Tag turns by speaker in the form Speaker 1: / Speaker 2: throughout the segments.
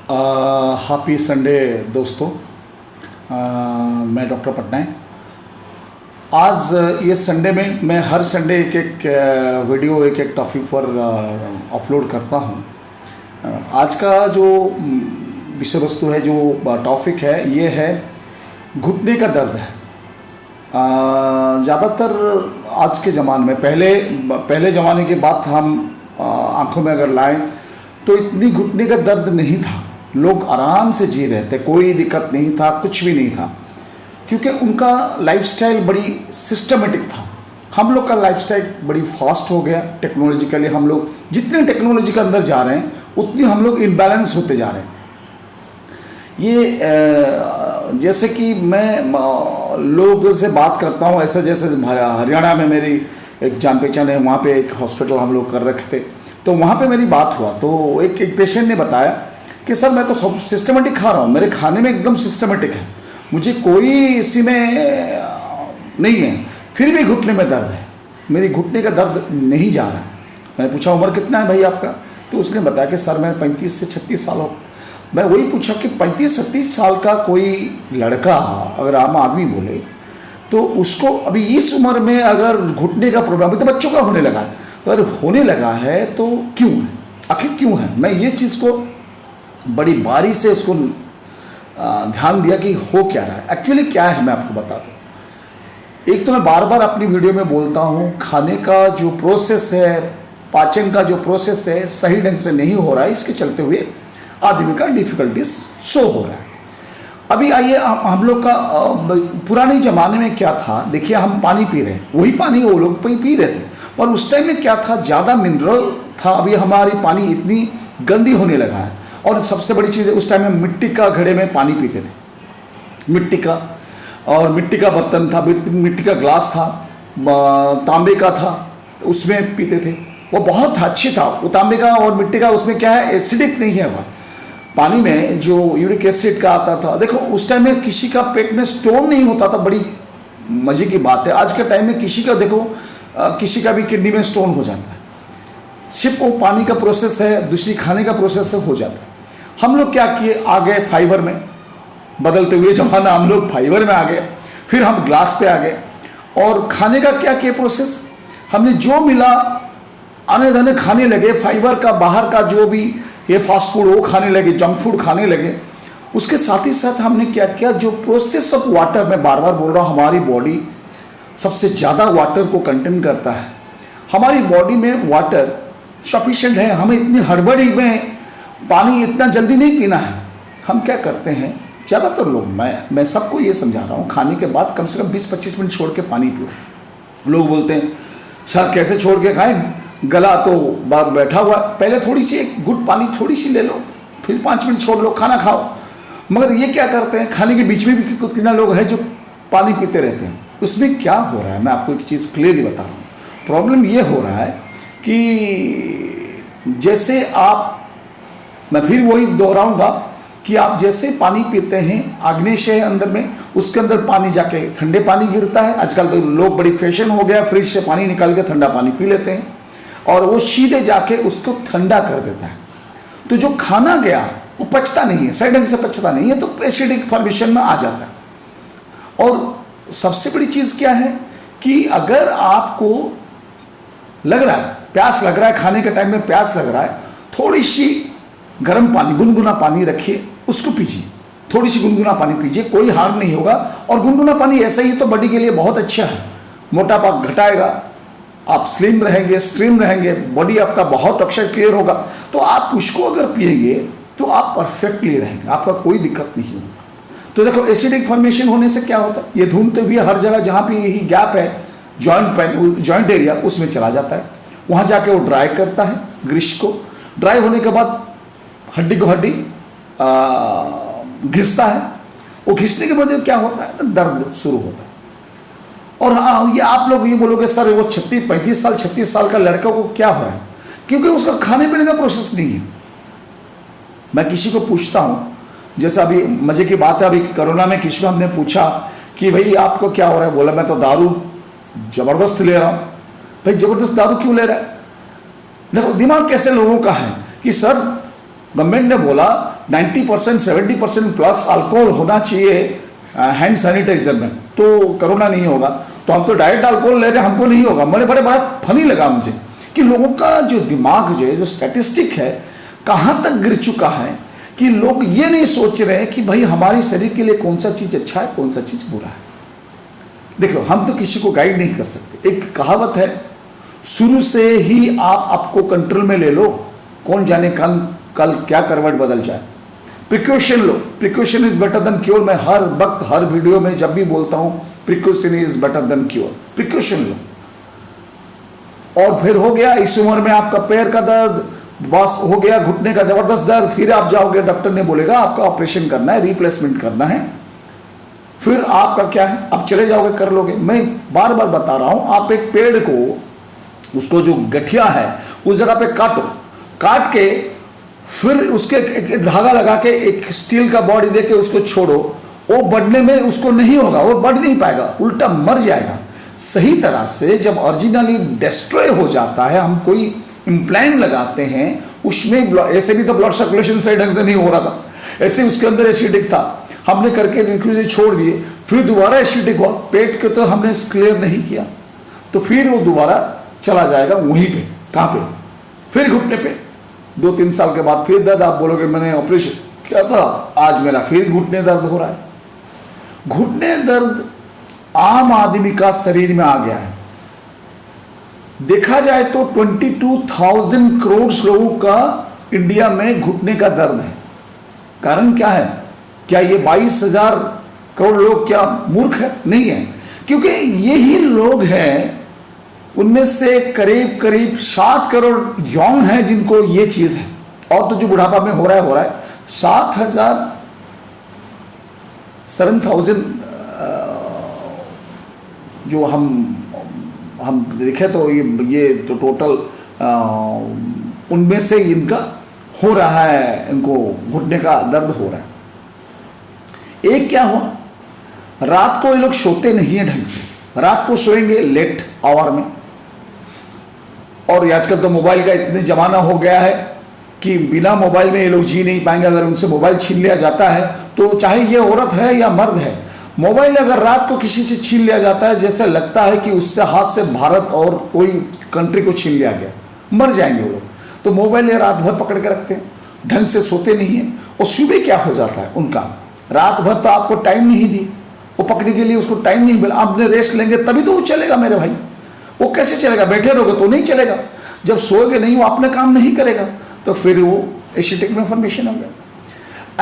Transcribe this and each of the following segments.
Speaker 1: Happy Sunday दोस्तों। मैं doctor Patnaik. आज ये संडे में मैं हर संडे एक वीडियो एक टॉपिक पर अपलोड करता हूँ। आज का जो विषय वस्तु है, जो टॉपिक है, ये है घुटने का दर्द है। ज़्यादातर आज के ज़माने में, पहले ज़माने की बात हम आंखों में अगर लाएं तो इतनी घुटने का दर्द नहीं था। लोग आराम से जी रहे थे, कोई दिक्कत नहीं था, कुछ भी नहीं था, क्योंकि उनका लाइफस्टाइल बड़ी सिस्टमेटिक था। हम लोग का लाइफस्टाइल बड़ी फास्ट हो गया टेक्नोलॉजिकली। हम लोग जितने टेक्नोलॉजी के अंदर जा रहे हैं उतनी हम लोग इम्बैलेंस होते जा रहे हैं। ये जैसे कि मैं लोगों से बात करता हूँ, ऐसा जैसे हरियाणा में मेरी एक जान पहचान है, वहाँ पे एक हॉस्पिटल हम लोग कर रखे थे, तो वहाँ पे मेरी बात हुआ तो एक पेशेंट ने बताया कि सर मैं तो सब सिस्टमेटिक खा रहा हूँ, मेरे खाने में एकदम सिस्टमेटिक है, मुझे कोई इसी में नहीं है, फिर भी घुटने में दर्द है, मेरी घुटने का दर्द नहीं जा रहा है। मैंने पूछा उम्र कितना है भाई आपका? तो उसने बताया कि सर मैं 35 से 36 साल हो। मैं वही पूछा कि 35-36 साल का कोई लड़का अगर आम आदमी बोले तो उसको अभी इस उम्र में अगर घुटने का प्रॉब्लम, तो बच्चों का होने लगा, अगर होने लगा है तो क्यों है, आखिर क्यों है? मैं ये चीज़ को बड़ी बारी से उसको ध्यान दिया कि हो क्या रहा है, एक्चुअली क्या है, मैं आपको बता दूँ। एक तो मैं बार बार अपनी वीडियो में बोलता हूँ, खाने का जो प्रोसेस है, पाचन का जो प्रोसेस है, सही ढंग से नहीं हो रहा है, इसके चलते हुए आदमी का डिफिकल्टीज शो हो रहा है। अभी आइए हम लोग का पुराने ज़माने में क्या था, देखिए हम पानी पी रहे हैं, वही पानी वो लोग पी रहे थे, और उस टाइम में क्या था, ज़्यादा मिनरल था। अभी हमारी पानी इतनी गंदी होने लगा है, और सबसे बड़ी चीज़ है उस टाइम में मिट्टी का घड़े में पानी पीते थे, मिट्टी का, और मिट्टी का बर्तन था, मिट्टी का ग्लास था, तांबे का था, उसमें पीते थे, वो बहुत अच्छी था वो तांबे का और मिट्टी का। उसमें क्या है, एसिडिक नहीं है वो पानी में, जो यूरिक एसिड का आता था। देखो उस टाइम में किसी का पेट में स्टोन नहीं होता था, बड़ी मजे की बात है। आज के टाइम में किसी का देखो किसी का भी किडनी में स्टोन हो जाता है, सिर्फ वो पानी का प्रोसेस है, दूसरी खाने का प्रोसेस है, हो जाता है। हम लोग क्या किए, आ गए फाइबर में, बदलते हुए जमाना हम लोग फाइबर में आ गए, फिर हम ग्लास पे आ गए, और खाने का क्या किया प्रोसेस, हमने जो मिला आने धने खाने लगे, फाइबर का, बाहर का जो भी ये फास्ट फूड वो खाने लगे, जंक फूड खाने लगे। उसके साथ ही साथ हमने क्या किया, जो प्रोसेस ऑफ वाटर, मैं बार बार बोल रहा हूँ, हमारी बॉडी सबसे ज़्यादा वाटर को कंटेन करता है। हमारी बॉडी में वाटर सफिशिएंट है, हमें इतनी हड़बड़ी में पानी इतना जल्दी नहीं पीना है। हम क्या करते हैं, ज़्यादातर लोग, मैं सबको ये समझा रहा हूँ, खाने के बाद कम से कम 20-25 मिनट छोड़ के पानी पियो। लोग बोलते हैं सर कैसे छोड़ के खाएं, गला तो बात बैठा हुआ, पहले थोड़ी सी एक गुट पानी थोड़ी सी ले लो, फिर 5 मिनट छोड़ लो, खाना खाओ। मगर ये क्या करते हैं, खाने के बीच में भी कितना लोग हैं जो पानी पीते रहते हैं। उसमें क्या हो रहा है, मैं आपको एक चीज़ क्लियरली बता रहा हूँ। प्रॉब्लम ये हो रहा है कि जैसे आप, मैं फिर वही दोहराऊंगा कि आप जैसे पानी पीते हैं, आग्नेय है अंदर में, उसके अंदर पानी जाके ठंडे पानी गिरता है। आजकल तो लोग बड़ी फैशन हो गया, फ्रिज से पानी निकाल के ठंडा पानी पी लेते हैं, और वो सीधे जाके उसको ठंडा कर देता है। तो जो खाना गया वो पचता नहीं है, सही ढंग से पचता नहीं है, तो एसिडिक फॉर्मेशन में आ जाता है। और सबसे बड़ी चीज़ क्या है कि अगर आपको लग रहा है, प्यास लग रहा है, खाने के टाइम में प्यास लग रहा है, थोड़ी सी गर्म पानी, गुनगुना पानी रखिए, उसको पीजिए, थोड़ी सी गुनगुना पानी पीजिए, कोई हार्म नहीं होगा। और गुनगुना पानी ऐसा ही तो बॉडी के लिए बहुत अच्छा है, मोटापा घटाएगा, आप स्लिम रहेंगे, स्ट्रीम रहेंगे, बॉडी आपका बहुत अक्षर क्लियर होगा। तो आप उसको अगर पिएंगे तो आप परफेक्टली रहेंगे, आपका कोई दिक्कत नहीं होगा। तो देखो एसिडिक फॉर्मेशन होने से क्या होता है, ये ढूंढते हुए हर जगह जहाँ पे यही गैप है, जॉइंट एरिया, उसमें चला जाता है, वहाँ जाके वो ड्राई करता है ग्रीस को। ड्राई होने के बाद हड्डी को हड्डी घिसता है, वो घिसने के बाद क्या होता है, तो दर्द शुरू होता है। और हाँ, ये आप लोग ये बोलोगे सर वो 36 साल का लड़का को क्या हो रहा है, क्योंकि उसका खाने पीने का प्रोसेस नहीं है। मैं किसी को पूछता हूँ, जैसे अभी मजे की बात है, अभी कोरोना में किसी को हमने पूछा कि भाई आपको क्या हो रहा है, बोला मैं तो दारू जबरदस्त ले रहा हूँ। भाई जबरदस्त दारू क्यों ले रहा है? देखो दिमाग कैसे लोगों का है कि सर गवर्नमेंट ने बोला 90% 70% प्लस अल्कोहल होना चाहिए हैंड सैनिटाइजर में, तो कोरोना नहीं होगा। तो हम तो डायरेक्ट अल्कोहल ले रहे, हमको नहीं होगा। बड़े बड़ा फनी लगा मुझे कि लोगों का जो दिमाग जो स्टैटिस्टिक है कहाँ तक गिर चुका है कि लोग ये नहीं सोच रहे हैं कि भाई हमारे शरीर के लिए कौन सा चीज अच्छा है, कौन सा चीज बुरा है। देखो, हम तो किसी को गाइड नहीं कर सकते। एक कहावत है, शुरू से ही आप आपको कंट्रोल में ले लो, कौन जाने कल क्या करवट बदल जाए। Precaution low, precaution is better than cure. मैं हर वक्त हर वीडियो में जब भी बोलता हूं precaution is better than cure. Precaution लो। और फिर हो गया इस उम्र में आपका पैर का दर्द, बस हो गया घुटने का जबरदस्त दर्द, फिर आप जाओगे डॉक्टर ने बोलेगा आपका ऑपरेशन करना है, रिप्लेसमेंट करना है। फिर आपका क्या है, आप चले जाओगे कर लोगे। मैं बार बार बता रहा हूं, आप एक पेड़ को, उसको जो गठिया है उस जगह पे काटो, काट के फिर उसके एक धागा लगा के एक स्टील का बॉडी देके उसको छोड़ो, वो बढ़ने में उसको नहीं होगा, वो बढ़ नहीं पाएगा, उल्टा मर जाएगा। सही तरह से जब ओरिजिनली डिस्ट्रॉय हो जाता है, हम कोई इम्प्लांट लगाते हैं उसमें, ऐसे भी तो ब्लड सर्कुलेशन सही ढंग से नहीं हो रहा था, ऐसे उसके अंदर एसिडिक था, हमने करके लिक्विड छोड़ दिए, फिर दोबारा एसिडिक हुआ, पेट के तो हमने क्लियर नहीं किया, तो फिर वो दोबारा चला जाएगा वहीं पे। कहाँ पे? फिर घुटने पे। 2-3 साल के बाद फिर दर्द, आप बोलोगे मैंने ऑपरेशन किया था, आज मेरा फिर घुटने दर्द हो रहा है। घुटने दर्द आम आदमी का शरीर में आ गया है। देखा जाए तो 22,000 करोड़ लोगों का इंडिया में घुटने का दर्द है। कारण क्या है? क्या ये 22,000 करोड़ लोग क्या मूर्ख है? नहीं है, क्योंकि यही लोग हैं, उनमें से करीब करीब 7 करोड़ यंग हैं जिनको ये चीज है, और तो जो बुढ़ापा में हो रहा है 7,000 जो हम देखे तो ये तो टोटल उनमें से इनका हो रहा है, इनको घुटने का दर्द हो रहा है। एक क्या हुआ, रात को ये लोग सोते नहीं है ढंग से, रात को सोएंगे लेट आवर में, और आजकल तो मोबाइल का इतने जमाना हो गया है कि बिना मोबाइल में ये लोग जी नहीं पाएंगे। अगर उनसे मोबाइल छीन लिया जाता है तो चाहे ये औरत है या मर्द है, मोबाइल अगर रात को किसी से छीन लिया जाता है, जैसे लगता है कि उससे हाथ से भारत और कोई कंट्री को छीन लिया गया, मर जाएंगे वो लोग। तो मोबाइल ये रात भर पकड़ के रखते हैं, ढंग से सोते नहीं है, और सुबह क्या हो जाता है उनका, रात भर तो आपको टाइम नहीं दी, वो पकड़ने के लिए उसको टाइम नहीं मिला, आपने रेस्ट लेंगे तभी तो वो चलेगा मेरे भाई। वो कैसे चलेगा? बैठे रहोगे तो नहीं चलेगा। जब सोएगे नहीं, वो अपने काम नहीं करेगा, तो फिर वो एसिडिक में फॉर्मेशन हो गया।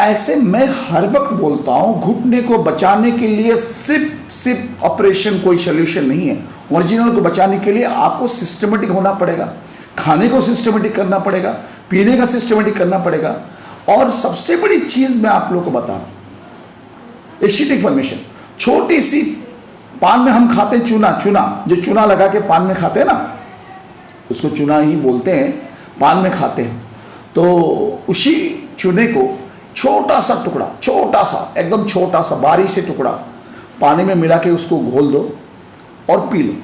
Speaker 1: ऐसे मैं हर वक्त बोलता हूं, घुटने को बचाने के लिए सिर्फ ऑपरेशन कोई सोल्यूशन नहीं है। ओरिजिनल को बचाने के लिए आपको सिस्टमेटिक होना पड़ेगा, खाने को सिस्टमेटिक करना पड़ेगा, पीने का सिस्टमेटिक करना पड़ेगा, और सबसे बड़ी चीज मैं आप लोग को बता रहा हूं, एसिडिक फॉर्मेशन। छोटी सी पान में हम खाते हैं चूना, जो चूना लगा के पान में खाते हैं ना, उसको चूना ही बोलते हैं, पान में खाते हैं। तो उसी चूने को छोटा सा टुकड़ा, छोटा सा एकदम छोटा सा बारीक से टुकड़ा पानी में मिला के उसको घोल दो और पी लो।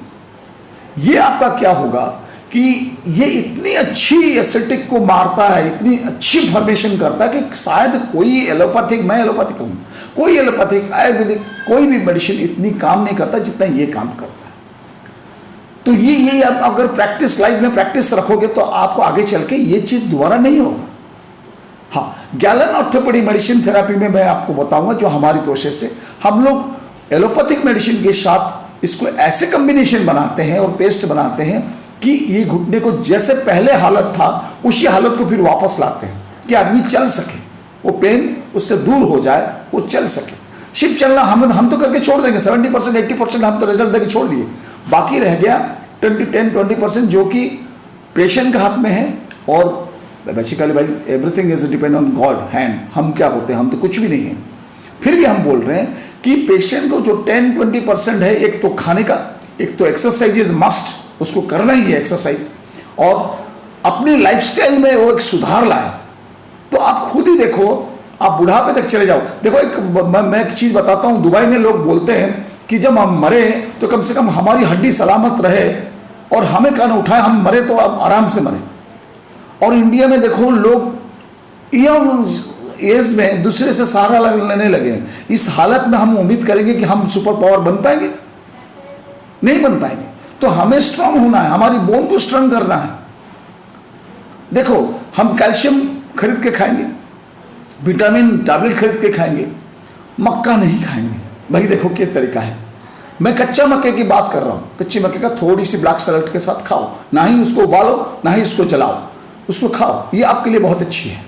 Speaker 1: ये आपका क्या होगा कि ये इतनी अच्छी एसिडिक को मारता है, इतनी अच्छी फॉर्मेशन करता है कि शायद कोई एलोपैथिक, मैं एलोपैथिक कहूँ, कोई एलोपैथिक आयुर्वेदिक कोई भी मेडिसिन इतनी काम नहीं करता जितना ये काम करता है। तो ये आप अगर प्रैक्टिस, लाइफ में प्रैक्टिस रखोगे तो आपको आगे चल के ये चीज दोबारा नहीं होगा। हाँ, गैलन ऑर्थोपेडी मेडिसिन थेरेपी में मैं आपको बताऊंगा जो हमारी प्रोसेस है। हम लोग एलोपैथिक मेडिसिन के साथ इसको ऐसे कॉम्बिनेशन बनाते हैं और पेस्ट बनाते हैं कि ये घुटने को जैसे पहले हालत था उसी हालत को फिर वापस लाते हैं कि आदमी चल सके, वो पेन उससे दूर हो जाए, वो चल सके। सिर्फ चलना हम तो करके छोड़ देंगे, 70% 80% हम तो रिजल्ट देके छोड़ दिए, बाकी रह गया 10-20% जो कि पेशेंट के हाथ में है। और बेसिकली भाई everything is depend on God hand. हम क्या होते हैं? हम तो कुछ भी नहीं है। फिर भी हम बोल रहे हैं कि पेशेंट को जो 10-20% है, एक तो खाने का, एक तो एक्सरसाइज इज मस्ट, उसको करना ही है एक्सरसाइज, और अपनी लाइफस्टाइल में वो एक सुधार लाए। तो आप खुद ही देखो, आप बुढ़ापे तक चले जाओ। देखो मैं एक चीज बताता हूं, दुबई में लोग बोलते हैं कि जब हम मरे तो कम से कम हमारी हड्डी सलामत रहे और हमें कान उठाए, हम मरे तो अब आराम से मरे। और इंडिया में देखो लोग यंग एज में दूसरे से सहारा लेने लगे। इस हालत में हम उम्मीद करेंगे कि हम सुपर पावर बन पाएंगे? नहीं बन पाएंगे। तो हमें स्ट्रांग होना है, हमारी बोन को स्ट्रांग करना है। देखो, हम कैल्शियम खरीद के खाएंगे, विटामिन टैबलेट खरीद के खाएंगे, मक्का नहीं खाएंगे। भाई देखो क्या तरीका है। मैं कच्चा मक्के की बात कर रहा हूँ। कच्चे मक्के का थोड़ी सी ब्लैक सैलेड के साथ खाओ, ना ही उसको उबालो ना ही उसको जलाओ, उसको खाओ, ये आपके लिए बहुत अच्छी है।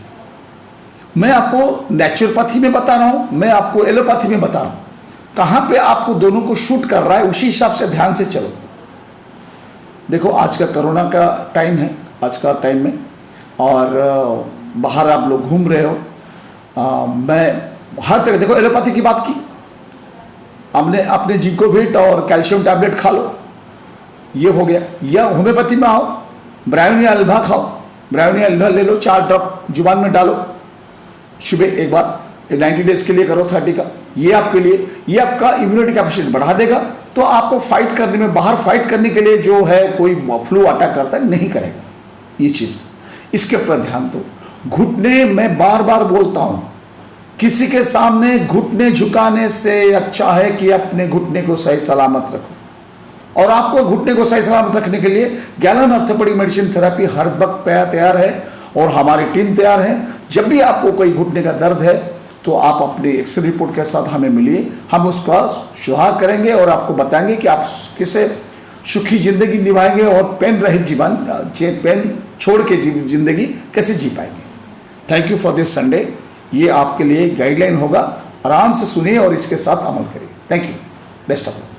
Speaker 1: मैं आपको नेचुरोपैथी में बता रहा हूँ, मैं आपको एलोपैथी में बता रहा हूँ। कहाँ पे आपको दोनों को शूट कर रहा है, उसी हिसाब से ध्यान से चलो। देखो, आज का कोरोना का टाइम है, आज का टाइम में, और बाहर आप लोग घूम रहे हो। मैं हर तरह, देखो एलोपैथी की बात की हमने, अपने जिंकोविट और कैल्शियम टैबलेट खा लो, ये हो गया। या होम्योपैथी में आओ, ब्रायोनिया अल्वा खाओ, ब्रायोनिया अल्वा ले लो, 4 ड्रॉप जुबान में डालो, सुबह एक बार, 90 डेज के लिए करो 30 का। ये आपके लिए, ये आपका इम्यूनिटी कैपेसिटी बढ़ा देगा। तो आपको फाइट करने में, बाहर फाइट करने के लिए जो है कोई फ्लू अटैक करता है नहीं करेगा ये चीज़। इसके ऊपर ध्यान दो। घुटने, मैं बार बार बोलता हूं, किसी के सामने घुटने झुकाने से अच्छा है कि अपने घुटने को सही सलामत रखो। और आपको घुटने को सही सलामत रखने के लिए गैलन ऑर्थोपेडिक मेडिसिन थेरेपी हर वक्त तैयार है, और हमारी टीम तैयार है। जब भी आपको कोई घुटने का दर्द है तो आप अपनी एक्सरे रिपोर्ट के साथ हमें मिलिए, हम उसका सुधार करेंगे और आपको बताएंगे कि आप किसे सुखी जिंदगी निभाएंगे और पेन रहित जीवन, पेन छोड़ के जिंदगी कैसे जी पाएंगे। Thank you for this Sunday. ये आपके लिए गाइडलाइन होगा, आराम से सुनिए और इसके साथ अमल करिए। Thank you, best of luck.